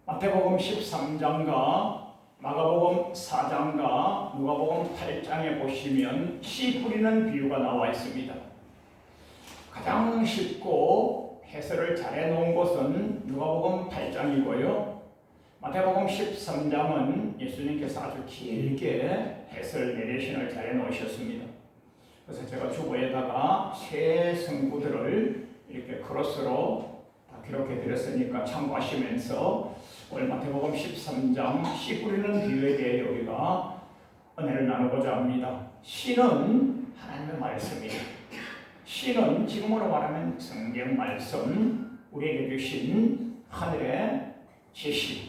마태복음 13장과 마가복음 4장과 누가복음 8장에 보시면 씨 뿌리는 비유가 나와 있습니다. 가장 쉽고 해설을 잘 해놓은 곳은 누가복음 8장이고요. 마태복음 13장은 예수님께서 아주 길게 해설 내레이션을 잘 해놓으셨습니다. 그래서 제가 주보에다가 세 성구들을 이렇게 크로스로 다 기록해 드렸으니까 참고하시면서 오늘 마태복음 13장 씨 뿌리는 비유에 대해 우리가 은혜를 나누고자 합니다. 씨는 하나님의 말씀이에요. 씨는 지금으로 말하면 성경 말씀, 우리에게 주신 하늘의 지시,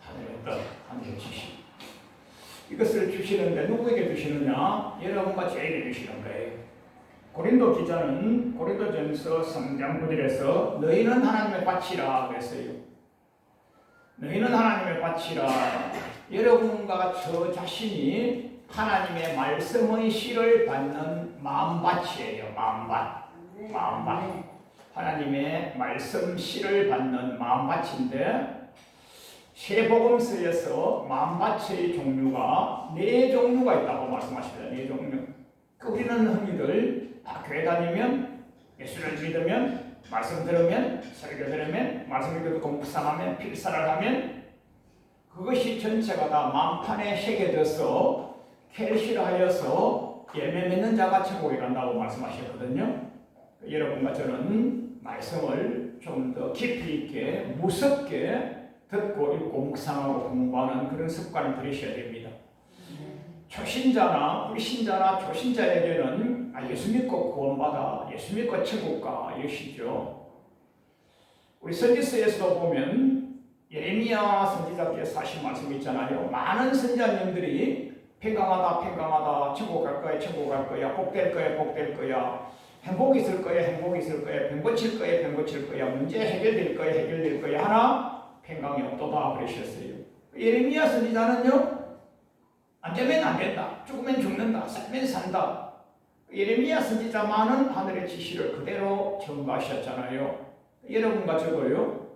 하늘의 뜻, 하늘의 지시. 이것을 주시는데 누구에게 주시느냐? 여러분과 저에게 주시는 거예요. 고린도 기자는 고린도전서 3장 9절에서 너희는 하나님의 밭이라 그랬어요. 너희는 하나님의 밭이라. 여러분과 저 자신이 하나님의 말씀의 씨를 받는 마음밭이에요. 마음밭. 하나님의 말씀 씨를 받는 마음밭인데 새 복음서에서 마음밭의 종류가 4종류가 있다고 말씀하십니다. 4종류. 우리는 흔히들 교회 다니면, 예수를 믿으면, 말씀 들으면, 설교 들으면, 말씀 읽고 묵상하면, 필사를 하면 그것이 전체가 다 만판에 새겨져서 결실하여서 열매 맺는 자가 천국에 간다고 말씀하셨거든요. 여러분과 저는 말씀을 좀 더 깊이 있게 무섭게 듣고 읽고 묵상하고 공부하는 그런 습관을 들이셔야 됩니다. 초신자나 불신자나 초신자에게는 예수 믿고 구원받아, 예수 믿고 천국 가 이것이죠. 우리 선지서에서도 보면 예레미야 선지자께서 하신 말씀이 있잖아요. 많은 선지자님들이 평강하다 천국 갈 거야 복될 거야 행복이 있을 거야 병 고칠 거야 문제 해결될 거야 하나 평강이 없도다 그러셨어요. 예레미야 선지자는요, 안 되면 안 된다, 죽으면 죽는다, 살면 산다. 예레미야 선지자만은 하늘의 지시를 그대로 전가하셨잖아요. 여러분과 저도요,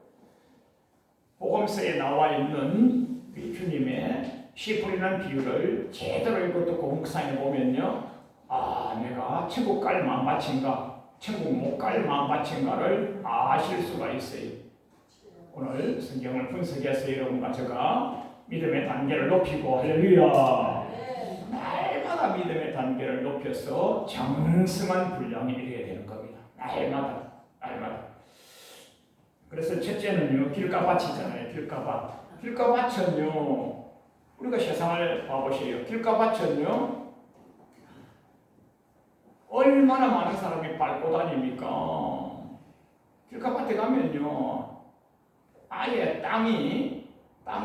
복음서에 나와 있는 주님의 씨 뿌리는 비유를 제대로 읽고 듣고 묵상해 보면요, 내가 천국 갈 마음밭인가, 천국 못 갈 마음밭인가를 아실 수가 있어요. 오늘 성경을 분석해서 여러분과 제가 믿음의 단계를 높이고 할렐루야, 날마다 믿음의 단계를 높여서 장성한 분량이 이르게 되는 겁니다. 날마다. 그래서 첫째는요, 길가밭이잖아요. 길가밭은요, 우리가 세상을 봐보세요. 길가밭은요, 얼마나 많은 사람이 밟고 다닙니까? 길가밭에 가면요, 아예 땅이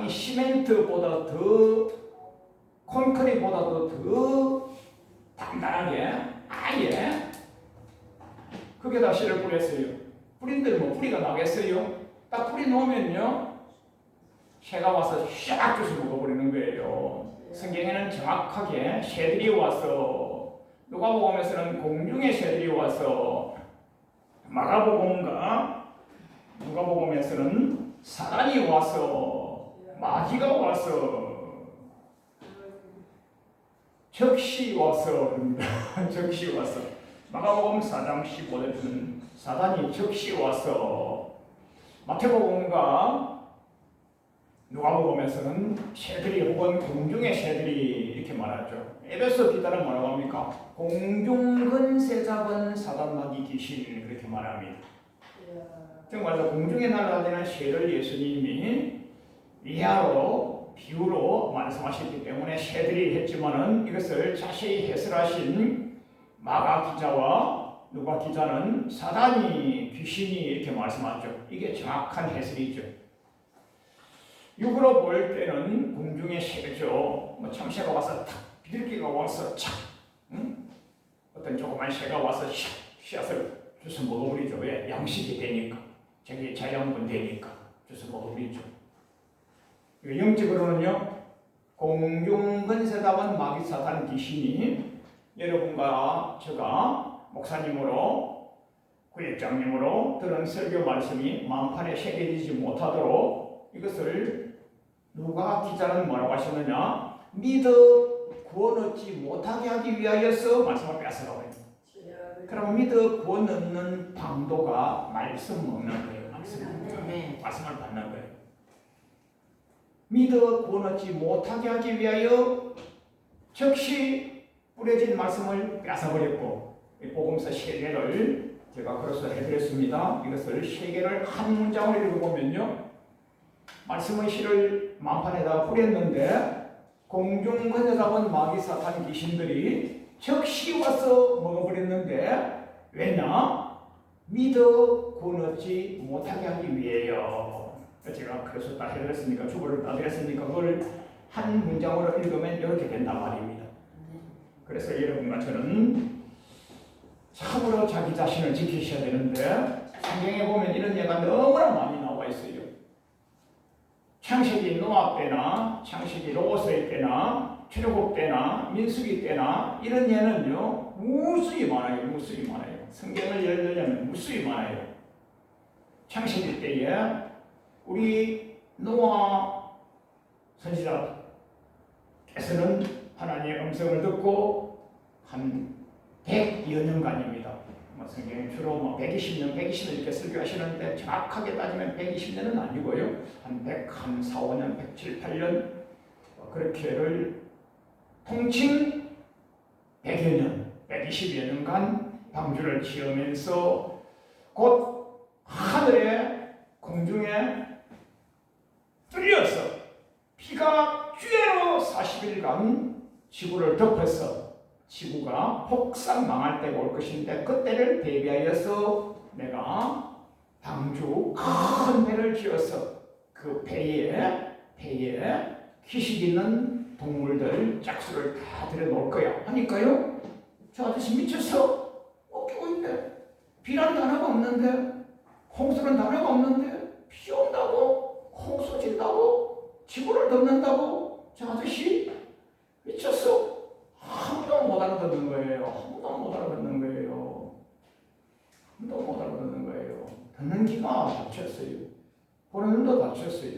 시멘트보다 더, 콘크리트보다도 더 단단하게 아예 거기에다 씨를 뿌렸어요. 뿌린들 뿌리가 나겠어요? 딱 뿌리 놓으면요, 새가 와서 샥 주워 먹어버리는 거예요. 성경에는 정확하게 새들이 와서, 누가복음에서는 공중의 새들이 와서, 마가복음과 누가복음에서는 사단이 와서, 마귀가 와서, 적시 와서 적시 와서. 마가복음 4장 15절에는 사단이 적시 와서, 마태복음과 누가복음에서는 새들이 혹은 공중의 새들이 이렇게 말하죠. 에베소 기자는 뭐라고 합니까? 공중근세 잡은 사단 마귀 귀신 그렇게 말합니다. 정말 공중에 날아다니는 새를 예수님이 이하로 비유로 말씀하셨기 때문에 새들이 했지만은 이것을 자세히 해설하신 마가 기자와 누가 기자는 사단이 귀신이 이렇게 말씀하죠. 이게 정확한 해설이죠. 육으로 볼 때는 공중의 새죠. 참새가 와서 탁, 비둘기가 와서 착, 어떤 조그만 새가 와서 씨앗을 주워 먹어버리죠. 왜? 양식이 되니까. 자기 자양분 되니까 주워 먹어버리죠. 영적으로는요, 공중근세다운 마귀 사단 귀신이 여러분과 제가 목사님으로 구역장님으로 들은 설교 말씀이 마음판에 새겨지지 못하도록 이것을 누가 기자는 뭐라고 하셨느냐? 믿어 구원 얻지 못하게 하기 위하여서 말씀을 뺏어가고 있습니다. 그럼 믿어 구원 얻는 방도가 말씀 먹는 거예요. 말씀을 받는 거예요. 믿어 구원 얻지 못하게 하기 위하여 즉시 뿌려진 말씀을 뺏어버렸고, 복음서 3개를 제가 그래서 해드렸습니다. 이것을 3개를 한 문장을 읽어보면요, 말씀의 실을 만판에다 뿌렸는데 공중 건져잡은 마귀 사탄 귀신들이 즉시 와서 먹어버렸는데, 왜냐? 믿어 구원 얻지 못하게 하기 위해요. 제가 그래서 다 해드렸으니까, 주보를 다 드렸으니까 그걸 한 문장으로 읽으면 이렇게 된단 말입니다. 그래서 여러분과 저는 참으로 자기 자신을 지키셔야 되는데, 성경에 보면 이런 예가 너무나 많이 나와 있어요. 창세기 노아 때나 창세기 로고스의 때나 출애굽 때나 민수기 때나 이런 예는요 무수히 많아요. 무수히 많아요. 성경을 열려면 무수히 많아요. 창세기 때에 우리 노아 선지자께서는 하나님의 음성을 듣고 한 100여 년간입니다. 성경에 주로 120년 이렇게 설교하시는데, 정확하게 따지면 120년은 아니고요. 한 104, 5년, 107, 8년 그렇게를 통칭 100여 년, 120여 년간 방주를 지으면서 곧 하늘에 공중에 뚫려서 비가 쬐로 40일간 지구를 덮어서 지구가 폭삭 망할 때가 올 것인데, 그때를 대비하여서 내가 방주 큰 배를 지어서 그 배에 기식 있는 동물들 짝수를 다 들여놓을 거야 하니까요, 저 아저씨 미쳤어. 웃기고 있네. 비란 단어가 없는데, 홍수는 단어가 없는데, 비 온다고 홍수 진다고 지구를 덮는다고, 저 아저씨 미쳤어. 아무도 못 알아듣는 거예요. 아무도 못 알아듣는 거예요. 아무도 못 알아듣는 거예요. 듣는 귀가 닫혔어요. 보는 눈도 닫혔어요.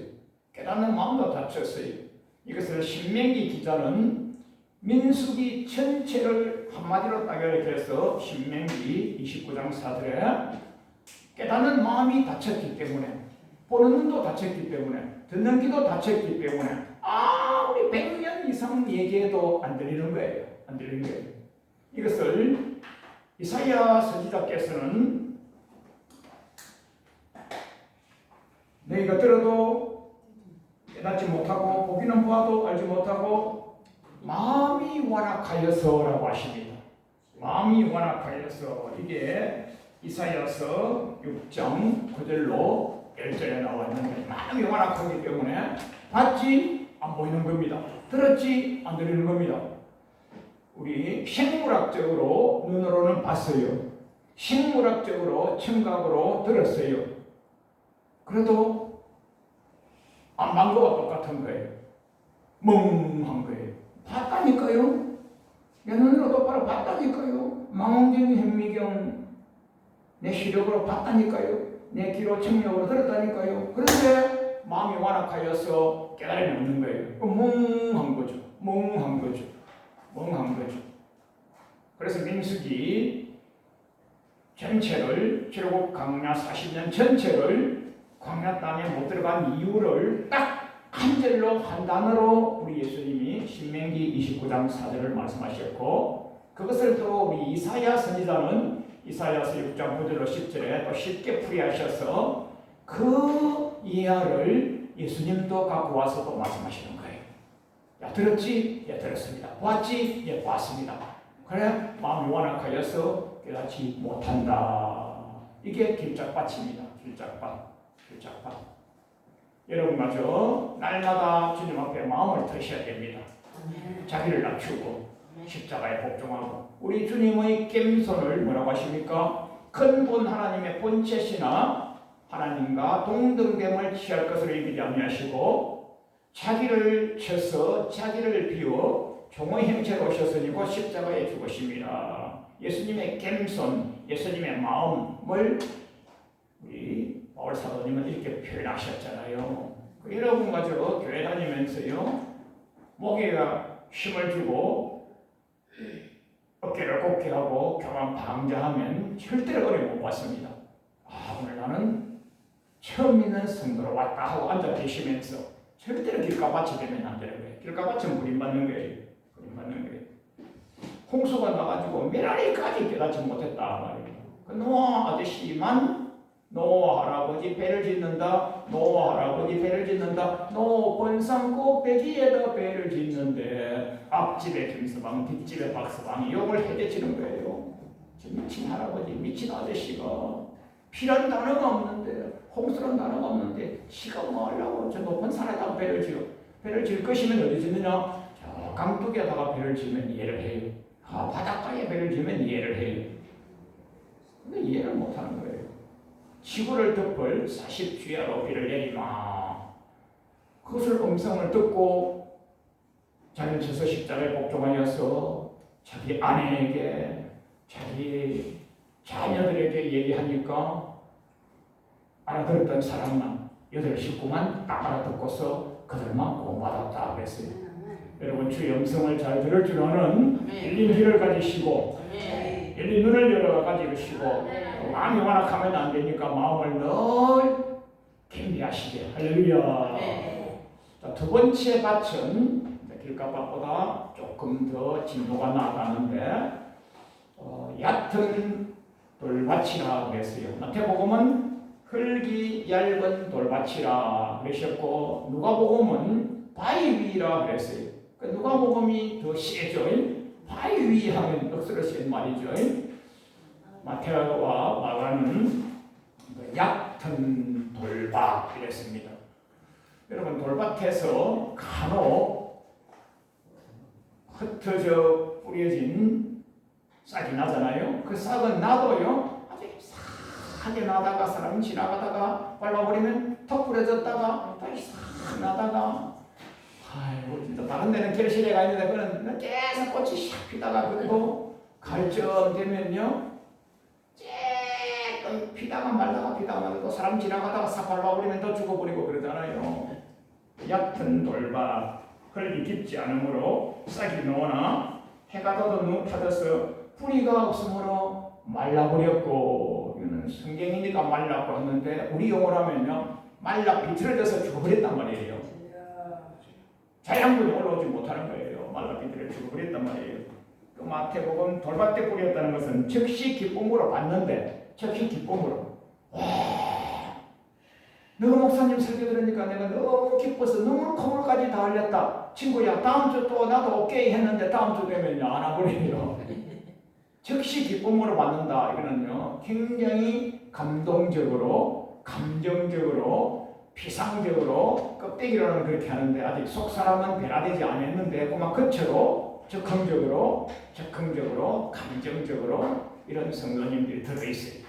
깨닫는 마음도 닫혔어요. 이것을 신명기 기자는 민수기 전체를 한마디로 딱 이렇게 해서 신명기 29장 4절에 깨닫는 마음이 닫혔기 때문에, 보는 눈도 닫혔기 때문에, 듣는 귀도 닫혔기 때문에 아무리 100년 이상 얘기해도 안 들리는 거예요. 안 들리는 거예요. 이것을 이사야 선지자께서는 너희가 들어도 깨닫지 못하고 보기는 보아도 알지 못하고 마음이 완악하여서라고 하십니다. 마음이 완악하여서, 이게 이사야서 6장 9절로 1절에 나와 있는데, 마음이 완악하기 때문에 봤지 안 보이는 겁니다. 들었지 안 들리는 겁니다. 우리 생물학적으로 눈으로는 봤어요. 식물학적으로 청각으로 들었어요. 그래도 안 본 거와 똑같은 거예요. 멍한 거예요. 봤다니까요. 내 눈으로 똑바로 봤다니까요. 망원경, 현미경 내 시력으로 봤다니까요. 내 귀로 청력으로 들었다니까요. 그런데 마음이 완악하여서 깨달음이 없는 거예요. 멍한 거죠. 멍한 거죠. 멍한 거죠. 그래서 민수기 전체를, 출애굽 광야 40년 전체를 광야 땅에 못 들어간 이유를 딱 한 절로 한 단어로 우리 예수님이 신명기 29장 4절을 말씀하셨고, 그것을 또 우리 이사야 선지자는 이사야서 6장 9절로 10절에 또 쉽게 풀이하셔서 그 이해를 예수님도 갖고 와서 또 말씀하시는 거예요. 야, 들었지? 예, 들었습니다. 봤지? 예, 봤습니다. 그래, 마음이 완악하여서 깨닫지 못한다. 이게 길작밭입니다. 길작밭. 여러분과 저 날마다 주님 앞에 마음을 드셔야 됩니다. 자기를 낮추고 십자가에 복종하고, 우리 주님의 겜손을 뭐라고 하십니까? 근본 하나님의 본체시나 하나님과 동등됨을 취할 것으로 여기지 아니하시고, 자기를 쳐서 자기를 비워 종의 형체로 오셨으니 곧 십자가에 죽으십니다. 예수님의 겜손, 예수님의 마음을 우리 바울 사도님은 이렇게 표현하셨잖아요. 여러분과 저 교회 다니면서요, 목에가 힘을 주고 어깨를 곧게 하고 교만 방자하면 절대로 어려 못 받습니다. 오늘 나는 처음 믿는 성도로 왔다 하고 앉아 계시면서 절대로 길가밭이 되면 안 되는 거예요. 길가밭은 버림받는 거예요. 버림받는 거예요. 홍수가 나가지고 메라리까지 깨닫지 못했다 말이에요. 그 노아 아저씨만 노아 할아버지 배를 짓는다. 노아 할아버지 배를 짓는다. 높은 꼭대기에다 배를 짓는데 앞집에 김서방 뒷집에 박서방이 욕을 해대치는 거예요. 저 미친 할아버지 미친 아저씨가 피란 단어가 없는데 홍수란 단어가 없는데 시가 뭐 하려고 저 높은 산에다가 배를 지어. 배를 지을 것이면 어디 짓느냐? 저 강둑에다가 배를 지으면 이해를 해요. 바닷가에 배를 지으면 이해를 해요. 근데 이해를 못하는 거예요. 지구를 덮을 40주야로 비를 내리마. 그것을 음성을 듣고 자기는 저서 십자가에 복종하여서 자기 아내에게 자기 자녀들에게 얘기하니까 알아들었던 사람만 8 식구만 딱 알아듣고서 그들만 구원받았다 그랬어요. 여러분 주의 음성을 잘 들을 줄 아는 열린 귀를 가지시고 열린 눈을 열어 가지시고 마음이 완악하면 안 되니까 마음을 늘 겸비하시게. 할렐루야. 자, 두 번째 밭은 길가밭보다 조금 더 진도가 나가는데 얕은 돌밭이라 그랬어요. 마태복음은 흙이 얇은 돌밭이라 그러셨고 누가복음은 바위 위라 그랬어요. 누가복음이 더 세죠. 바위 위 하면 억수로 센 말이죠. 마태와 마가는 얕은 돌밭 이랬습니다. 여러분 돌밭에서 간혹 흩어져 뿌려진 싹이 나잖아요. 그 싹은 나도요 아주 이상하게 나다가 사람 지나가다가 밟아버리면 턱 부러졌다가 다시 싹 나다가 아이고 진짜 다른 데는 결실해가 있는데 그는 계속 꽃이 샥 피다가 그리고 갈증 되면요 쬐끔 피다가 말다가 피다가 말다가 사람 지나가다가 싹 밟아버리면 또 죽어버리고 그러잖아요. 얕은 돌밭 흙이 깊지 않으므로 싹이 나오나 해가 더 너무 타져서 뿌리가 없으므로 말라버렸고 이거는 성경이니까 말랐고 했는데 우리 용어로 하면요 말라 비틀어져서 죽어버렸단 말이에요. 자양분이 올라오지 못하는 거예요. 말라 비틀어 죽어버렸단 말이에요. 그 마태복음 돌밭에 뿌렸다는 것은 즉시 기쁨으로 받는데 즉시 기쁨으로 너가 목사님 설교 들으니까 내가 너무 기뻐서 너무 콧물까지 다 흘렸다. 친구야 다음 주 또 나도 오케이 했는데 다음 주 되면요 안 와버려요. 즉시 기쁨으로 받는다. 이거는요 굉장히 감동적으로 감정적으로 피상적으로 껍데기로는 그렇게 하는데 아직 속 사람은 변화되지 않았는데 그만 겉으로 적극적으로 감정적으로 이런 성도님들이 들어있어요.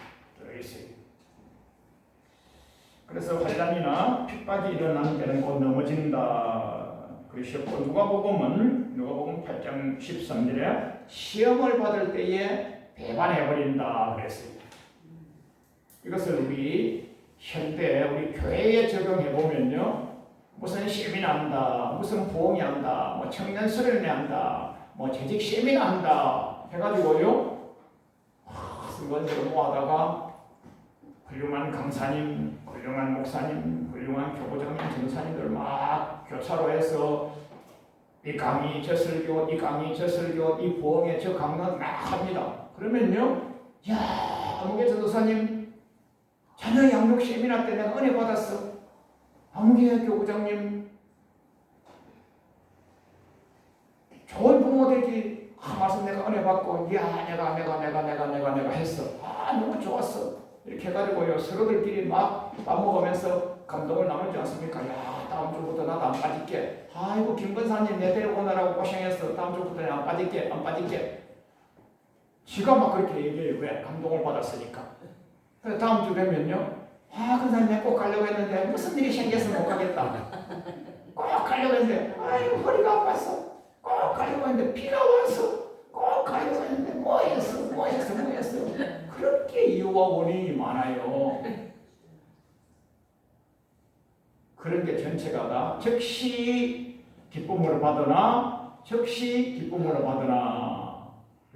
그래서 환난이나 핍박이 일어나는 데는 곧 넘어진다. 그러셨고 누가복음 8장 13절에 시험을 받을 때에 배반해버린다 그랬어요. 이것을 우리 현대 우리 교회에 적용해보면요 무슨 시험이 난다, 무슨 보험이 한다, 뭐 청년 수련회 한다, 뭐 재직 시험이나 한다 해가지고요 수건으로 모아다가 훌륭한 강사님, 훌륭한 목사님, 훌륭한 교부장님, 전사님들 막 교차로 해서 이 강의 저 설교, 이 강의 저 설교, 이 부흥회 저 강론 막 합니다. 그러면요, 야, 아무개 전도사님 자녀 양육 세미나 때 내가 은혜 받았어. 아무개 교부장님 좋은 부모 되기 말씀 내가 은혜 받고, 야, 내가 했어. 너무 좋았어. 이렇게 해가지고요 서로들끼리 막 밥 먹으면서 감동을 나누지 않습니까? 야 다음 주부터 나도 안 빠질게. 아이고 김건사님 내 데려오느라고 고생했어. 다음 주부터 안 빠질게. 지가 막 그렇게 얘기해요. 왜? 감동을 받았으니까. 그래서 다음 주 되면요 건사님 내가 꼭 가려고 했는데 무슨 일이 생겨서 못 가겠다. 꼭 가려고 했는데 아이고 허리가 아팠어. 꼭 가려고 했는데 비가 왔어. 꼭 가려고 했는데 뭐 했어. 그렇게 이유와 원인이 많아요. 그런 게 전체가 다 즉시 기쁨으로 받으나 즉시 기쁨으로 받으나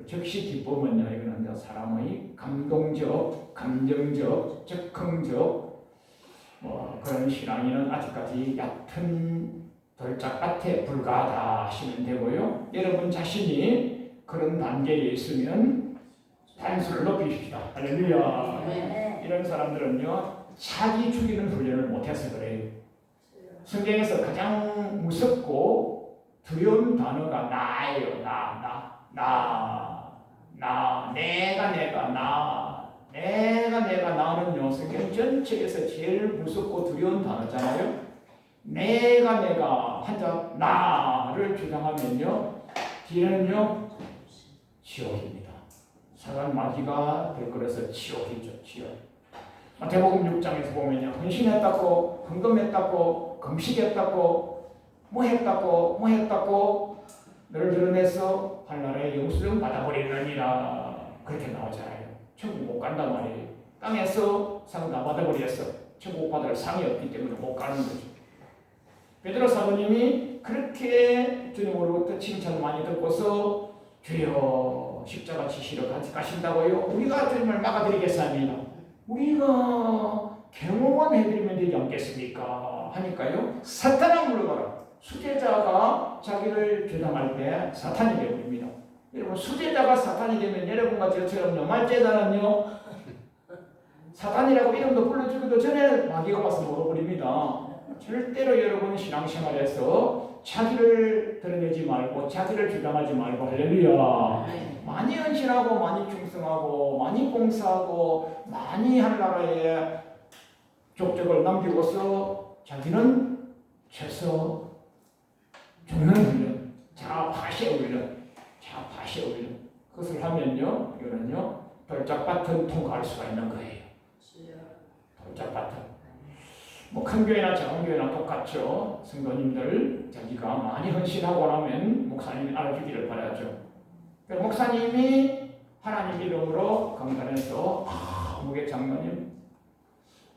즉시 기쁨은요 이거는 사람의 감동적, 감정적, 즉흥적 그런 신앙에는 아직까지 얕은 돌짝밭에 불과하다 하시면 되고요. 여러분 자신이 그런 단계에 있으면 단수를 높이십시다. 할렐루야. 네. 이런 사람들은요 자기 죽이는 훈련을 못해서 그래요. 성경에서 가장 무섭고 두려운 단어가 나예요. 내가 나는요 성경 전체에서 제일 무섭고 두려운 단어잖아요. 내가 한자 나를 주장하면요 뒤에는요 지옥입니다. 사단 마귀가 될 거라서 지옥이죠. 지옥. 마태복음 6장에서 보면요 헌신했다고 헌금했다고 금식했다고 뭐 했다고 너를 드러내서 하늘나라의 영수증 받아버리느니라 그렇게 나오잖아요. 천국 못 간단 말이에요. 땅에서 상 다 받아버렸어. 천국 받을 상이 없기 때문에 못 가는 거죠. 베드로 사도님이 그렇게 주님으로부터 칭찬을 많이 듣고서 주여 십자가 지시러 가신다고요? 우리가 주님을 막아드리겠습니다. 우리가 경호만 해드리면 되지 않겠습니까? 하니까요 사탄아 물러가라. 수제자가 자기를 주장할 때 사탄이 되어버립니다. 여러분 수제자가 사탄이 되면 여러분과 저처럼 노말제자는요 사탄이라고 이름도 불러주기도 전에 마귀가 와서 먹어버립니다. 절대로 여러분 신앙생활에서 자기를 드러내지 말고 자기를 주장하지 말고 할렐루야. 많이 헌신하고 많이 충성하고 많이 봉사하고 많이 하나님의 족적을 남기고서 자기는 최소 죽는 훈련, 자파시의 훈련, 그것을 하면요 이거는요 돌짝밭은 통과할 수가 있는 거예요. 돌짝밭은 뭐 큰 교회나 작은 교회나 똑같죠. 성도님들 자기가 많이 헌신하고 나면 목사님이 알아주기를 바라죠. 목사님이 하나님 이름으로 강단에서 아무개 장로님,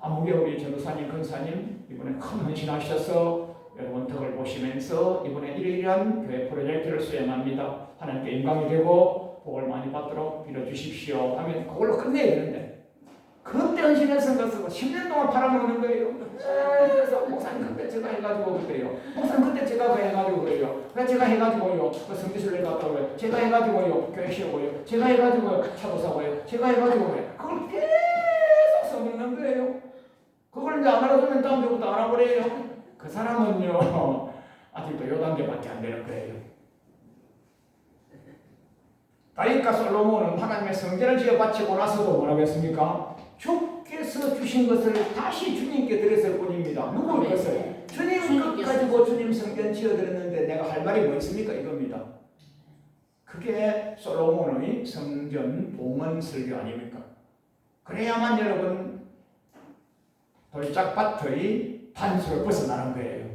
아무개 우리 전도사님, 근사님 이번에 큰 헌신하셔서 여러분 덕을 보시면서 이번에 이러이러한 교회 프로젝트를 수행합니다. 하나님께 영광이 되고 복을 많이 받도록 빌어주십시오 하면 그걸로 끝내야 되는데 그때 헌신해서 것을 10년 동안 팔아먹는 거예요. 그래서 목사님 그때 제가 해가지고 그래요. 목사님 그때 제가 해가지고 그래요. 그래 제가 해가지고요. 그 성지순례 갔다고요. 제가 해가지고요. 교회 쉬고요. 제가 해가지고요. 차도 사고요. 제가 해가지고요. 그걸 계속 써먹는 거예요. 그걸 이제 안 알아두면 다음 주부터 알아버려요. 그 사람은요 아직도 요 단계밖에 안 되는 거예요. 다윗과 솔로몬은 하나님의 성전을 지어 바치고 나서도 뭐라고 했습니까? 주께서 주신 것을 다시 주님께 드렸을 뿐입니다. 누구를 것을? 주님 것 가지고 주님 성전 지어드렸는데 내가 할 말이 뭐 있습니까? 이겁니다. 그게 솔로몬의 성전 봉헌 설교 아닙니까? 그래야만 여러분 돌짝밭의 단수를 벗어나는 거예요.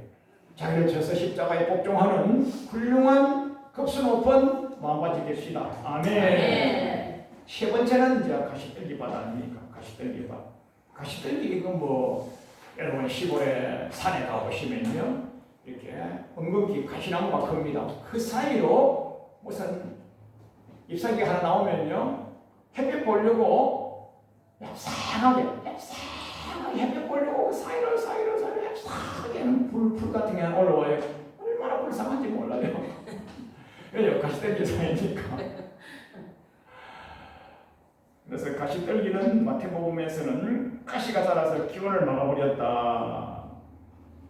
자기를 쳐서 십자가에 복종하는 훌륭한 급수 높은 마음 가지게 됩시다. 아멘. 세 번째는 이제 가시떨기밭 아닙니까? 가시떨기밭. 가시떨기 이거 뭐 여러분 시골에 산에 가보시면요 이렇게 은근히 가시나무가 큽니다. 그 사이로 무슨 잎사귀 하나 나오면요 햇빛 보려고 얍상하게 햇빛 보려고 사이로 얍상하게 불 같은 게 올라와요. 얼마나 불쌍한지 몰라요. 왜요? 가시떨기 사이니까. 그래서 가시떨기는 마태복음에서는 가시가 자라서 기운을 막아버렸다.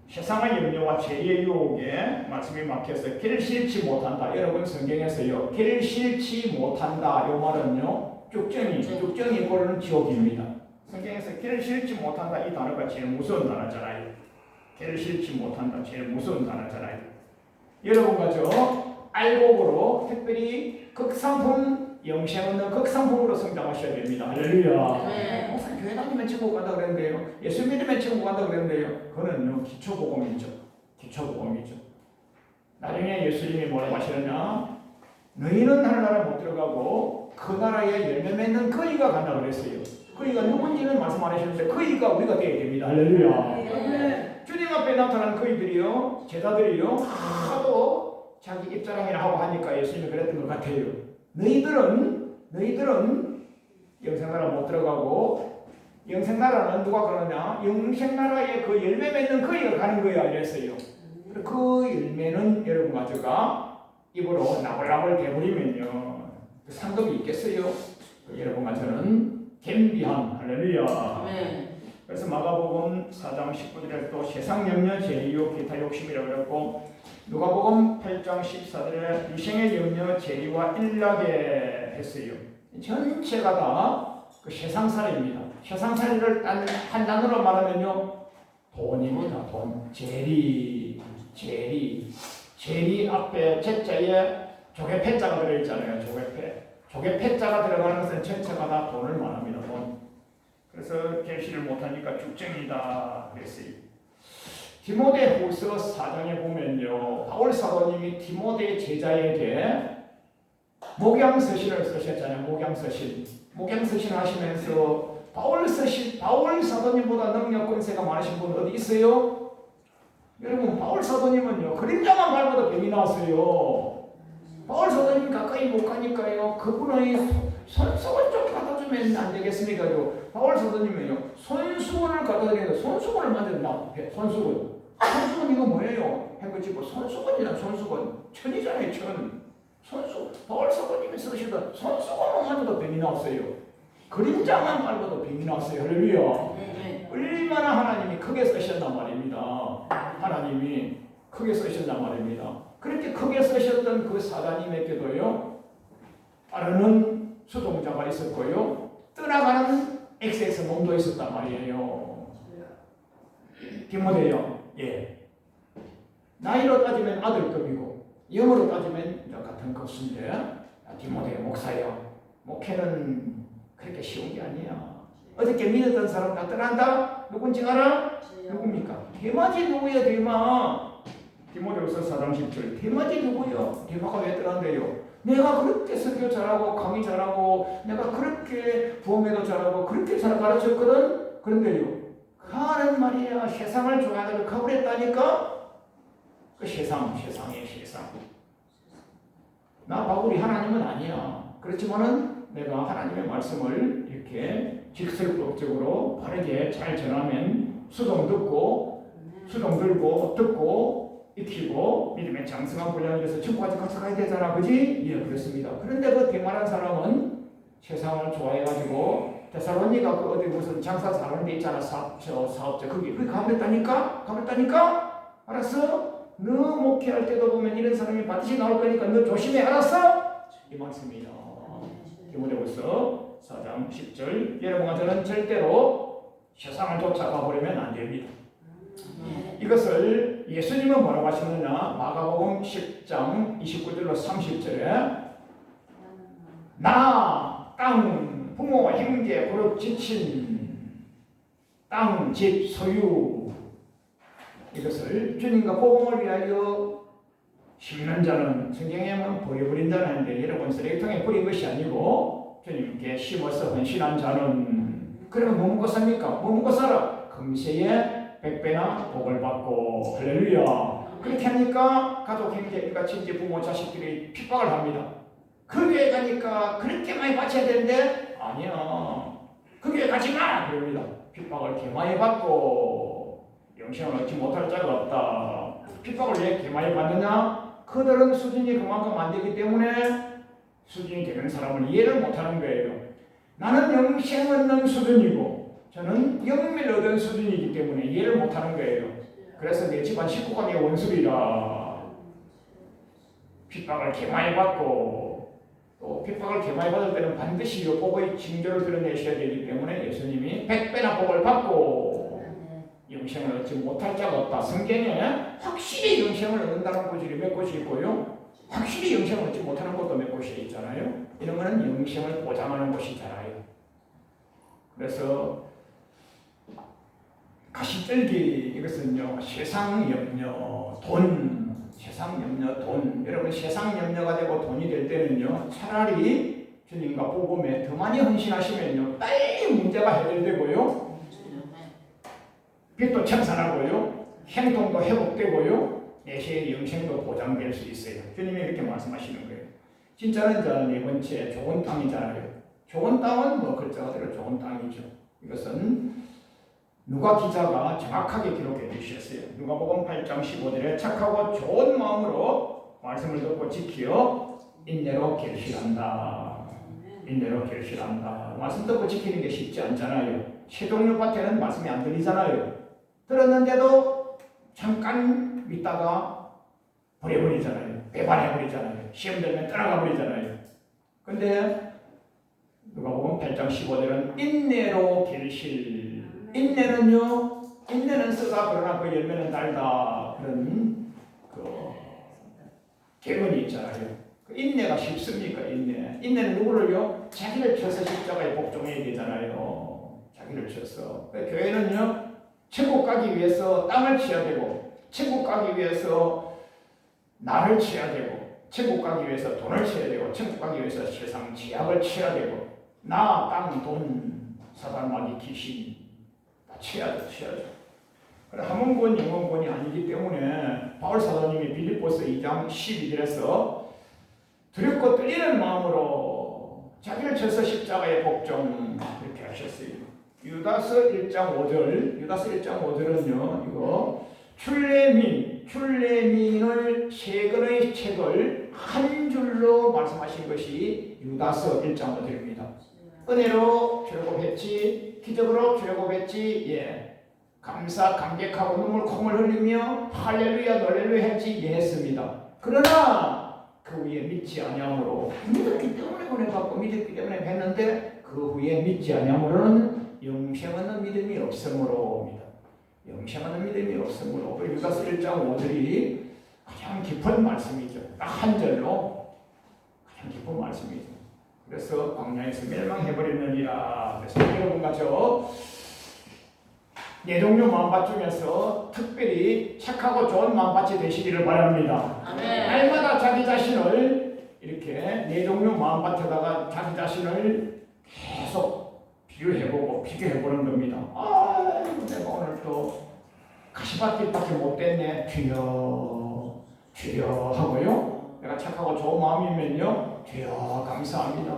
세상의 염려와 죄의 유혹에 말씀이 막혀서 길을 싫지 못한다. 여러분 성경에서요 길을 싫지 못한다 이 말은요 쭉정이 고르는 지옥입니다. 성경에서 길을 싫지 못한다 이 단어가 제일 무서운 단어잖아요. 길을 싫지 못한다 제일 무서운 단어잖아요. 여러분과 저 알곡으로 특별히 극상품 영생 없는 극상품으로 성장하셔야 됩니다. 할렐루야. 목사님 교회 다니면 천국 간다 그랬는데요. 예수 믿으면 천국 간다 그랬는데요. 그거는요 기초복음이죠. 나중에 예수님이 뭐라고 하시느냐? 너희는 하늘나라 못 들어가고 그 나라에 열매 맺는 그이가 간다 그랬어요. 그이가 누군지는 말씀 안 하셨는데 그이가 우리가 되어야 됩니다. 할렐루야. 주님 앞에 앞에 나타난 그이들이요, 제자들이요, 하도 자기 입자랑이나 하고 하니까 예수님이 그랬던 것 같아요. 너희들은 영생나라 못 들어가고, 영생나라는 누가 그러냐? 영생나라에 그 열매 맺는 그이가 가는 거야 이랬어요. 그 열매는 여러분 가져가 입으로 나불나불 대부리면요 상급이 있겠어요? 여러분과 저는 겸비한 할렐루야. 그래서 마가복음 4장 19절에 또 세상 염려 재리요 기타 욕심이라고 그랬고, 누가복음 8장 14절에 유생의 염려 재리와 일락에 했어요. 전체가 다 그 세상살이입니다. 세상살이를 한 단어로 말하면요 돈입니다. 돈. 재리 앞에 제자에 조개패자가 들어있잖아요. 조개패자가 들어가는 것은 전체가 다 돈을 말합니다. 돈. 그래서 결실을 못하니까 죽정이다 그랬어요. 디모데후서 4장에 보면요, 바울 사도님이 디모데 제자에게 목양서신을 쓰셨잖아요. 목양서신 하시면서 바울 사도님보다 능력 권세가 많으신 분 어디 있어요? 여러분, 바울 사도님은요 그림자만 밟아도 병이 나왔어요. 바울 사도님 가까이 못 가니까요 그분의 손수건 좀 갖다 주면 안 되겠습니까? 바울 사도님은요 손수건을 갖다 드리는데 손수건을 만들었나? 손수건 이거 뭐예요? 해가지고 손수건이란 손수건 천이잖아요. 바울 사도님이 쓰시던 손수건만 가져도 병이 나왔어요. 그림자만 밟아도 병이 나왔어요. 할렐루야. 얼마나 하나님이 크게 쓰셨단 말입니다. 하나님이 크게 쓰셨단 말입니다. 그렇게 크게 쓰셨던 그 사장님에게도요 따르는 수동자가 있었고요 떠나가는 XX 몸도 있었단 말이에요. 디모데요. 나이로 따지면 아들급이고 영어로 따지면 같은 급수인데, 디모데 목사야, 목회는 그렇게 쉬운 게 아니야. 어저께 믿었던 사람 다 떠난다? 누군지 알아? 누굽니까? 대마지 누구야? 디모데후서 4장 10절. 대마지 누구야? 대마가 왜 떠난대요? 내가 그렇게 설교 잘하고 강의 잘하고 내가 그렇게 부흥회도 잘하고 그렇게 잘 가르쳤거든? 그런데요 가는 말이야 세상을 좋아하다가 가버렸다니까? 그 세상이에요. 세상. 나 바울이 하나님은 아니야. 그렇지만은 내가 하나님의 말씀을 이렇게 직설법적으로 바르게 잘 전하면 수동 들고 듣고 익히고 믿음의 장성한 분량이 돼서 천국까지 같이 가야 되잖아. 그지? 예, 그렇습니다. 그런데 그 대만한 사람은 세상을 좋아해가지고 데살로니가 그 어디 무슨 장사 잘하는 데 있잖아. 사업자 거기 가버렸다니까? 알았어? 너 목회할 때도 보면 이런 사람이 반드시 나올 거니까 너 조심해. 알았어? 이 말씀이에요. 디모데후서 4장 10절. 여러분과 저는 절대로 세상을 쫓아가 버리면 안 됩니다. 이것을 예수님은 뭐라고 하시느냐? 마가복음 10장 29절로 30절에 나, 땅, 부모, 형제, 부력, 지친 땅, 집, 소유 이것을 주님과 복음을 위하여 심는 자는 성경에 보면 버려버린 자는데 여러분 쓰레기통에 버린 것이 아니고 주님께 심어서 헌신한 자는 그러면 뭐 먹고 삽니까? 뭐 먹고 살아? 금세에 100배나 복을 받고 할렐루야. 그렇게 하니까 가족, 형제가 친지, 부모, 자식들이 핍박을 합니다. 그 교회 가니까 그렇게 많이 바쳐야 되는데 아니야. 그 교회 가지 마! 그럽니다. 핍박을 이렇게 많이 받고 영생을 얻지 못할 자가 없다. 핍박을 왜 이렇게 많이 받느냐? 그들은 수준이 그만큼 안 되기 때문에 수준이 되는 사람을 이해를 못하는 거예요. 나는 영생 얻는 수준이고 저는 영미를 얻은 수준이기 때문에 이해를 못하는 거예요. 그래서 내 집안 식구가 내 원수이라 핍박을 이렇게 많이 받고 또 핍박을 이렇게 많이 받을 때는 반드시 복의 징조를 드러내셔야 되기 때문에 예수님이 100배나 복을 받고 영생을 얻지 못할 자가 없다. 성경에 확실히 영생을 얻는다는 구절이 몇 곳이 있고요. 확실히 영생을 얻지 못하는 것도 몇 곳이 있잖아요. 이런 거는 영생을 보장하는 것이잖아요. 그래서 가시떨기 이것은요 세상 염려, 돈. 여러분 세상 염려가 되고 돈이 될 때는요 차라리 주님과 복음에 더 많이 헌신하시면요 빨리 문제가 해결되고요 빚도 청산하고요 행동도 회복되고요. 내시의 영생도 보장될 수 있어요. 주님이 이렇게 말씀하시는 거예요. 진짜는 이제 네 번째 좋은 땅이잖아요. 좋은 땅은 뭐 글자 그대로 좋은 땅이죠. 이것은 누가 기자가 정확하게 기록해 주셨어요. 누가복음 8장 15절에 착하고 좋은 마음으로 말씀을 듣고 지키어 인내로 결실한다. 인내로 결실한다. 말씀 듣고 지키는 게 쉽지 않잖아요. 세종류 밭에는 말씀이 안 들리잖아요. 들었는데도 잠깐 믿다가 버려버리잖아요. 배반해버리잖아요. 시험 들면 떠나가 버리잖아요. 근데 누가복음 8장 15절은 인내로 결실. 인내는 쓰다 그러나 그 열매는 달다. 그런 개근이 있잖아요. 그 인내가 쉽습니까? 인내는 누구를요? 자기를 쳐서 십자가에 복종해야 되잖아요. 자기를 쳐서. 교회는요, 천국 가기 위해서 땅을 치야 되고, 천국 가기 위해서 나를 치야 되고, 천국 가기 위해서 돈을 쳐야 되고, 천국 가기 위해서 세상 제약을 쳐야 되고, 나, 땅, 돈, 사단, 마귀, 귀신 다 쳐야죠. 그래, 한문권, 영문권이 아니기 때문에 바울 사도님이 빌립보서 2장 12절에서 두렵고 떨리는 마음으로 자기를 쳐서 십자가에 복종 이렇게 하셨어요. 유다서 1장 5절은요, 이거 출레민을 세 권의 책을 한 줄로 말씀하신 것이 유다서 1장 5절입니다. 은혜로 출애굽했지, 기적으로 출애굽했지, 예, 감격하고 눈물 콧물 흘리며 할렐루야 놀렐루야 했지, 예 했습니다. 그러나 그 후에 믿지 아니함으로, 믿었기 때문에 은혜받고 믿었기 때문에 했는데 그 후에 믿지 아니함으로는 영생 없는 믿음이 없으므로입니다. 영생 없는 믿음이 없으므로. 유다서 1장 5절이 가장 깊은 말씀이죠. 딱 한 절로 가장 깊은 말씀이죠. 그래서 광야에서 멸망해버리느니라. 그래서 여러분과 저 네 종류 마음밭 중에서 특별히 착하고 좋은 마음밭이 되시기를 바랍니다. 날마다 자기 자신을 이렇게 네 종류 마음밭에다가 자기 자신을 계속 비교해보는 겁니다. 내가 오늘 또 가시밭길밖에 못 됐네. 주여 하고요. 내가 착하고 좋은 마음이면요, 주여 감사합니다.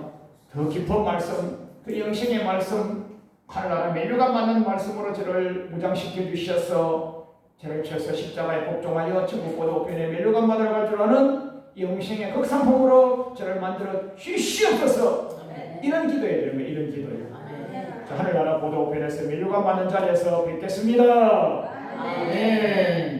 더 깊은 말씀, 그 영생의 말씀, 하늘나라 면류관 맞는 말씀으로 저를 무장시켜 주셔서 저를 쳐서 십자가에 복종하여 천국보다 우편에 면류관 받으러 갈 줄 아는 영생의 극상품으로 저를 만들어 주시옵소서. 이런 기도해야 되는 거예요. 이런 기도요. 하늘나라 보도 우편에서 면류관 받는 자리에서 뵙겠습니다. 아멘.